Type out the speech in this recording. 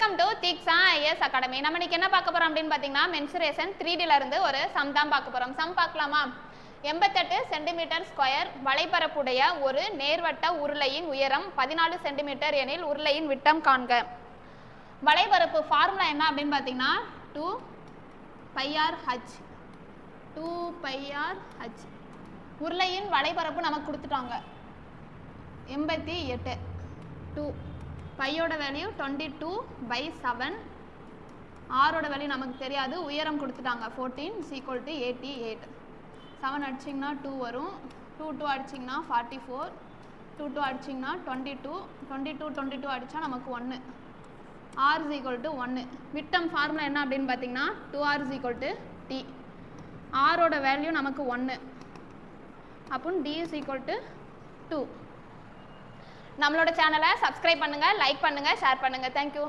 Welcome to Diksha IS academy. நம்ம இன்னைக்கு என்ன பார்க்க போறோம் அப்படின்னு பார்த்தீங்கன்னா மென்சுரேஷன் 3Dல இருந்து ஒரு சம் தான் பார்க்க போறோம். சம் பார்க்கலாமா? 88 சென்டிமீட்டர் ஸ்கொயர் வலைப்பரப்புடைய ஒரு நேர்வட்ட உருளையின் உயரம் 14 சென்டிமீட்டர் எனில் உருளையின் விட்டம் காண்க. வலைப்பரப்பு ஃபார்முலா என்ன அப்படின்னு பார்த்தீங்கன்னா 2πr/h. 2πr/h. உருளையின் வலைப்பரப்பு நமக்கு கொடுத்துட்டாங்க 88. 2 பையோட வேல்யூ 22/7. ஆரோட வேல்யூ நமக்கு தெரியாது, உயரம் கொடுத்துட்டாங்க 14 = 88. 7 அடிச்சிங்கன்னா 2 வரும், 2 அடிச்சிங்கன்னா 44, 2 அடிச்சிங்கன்னா 22, 22 அடித்தா நமக்கு 1. r = 1. விட்டம் ஃபார்முலா என்ன அப்படின்னு பார்த்தீங்கன்னா 2r = t. ஆரோட வேல்யூ நமக்கு 1, அப்போ d = 2. நம்மளோட சேனலை சப்ஸ்கிரைப் பண்ணுங்க, லைக் பண்ணுங்க, ஷேர் பண்ணுங்க. தேங்க்யூ.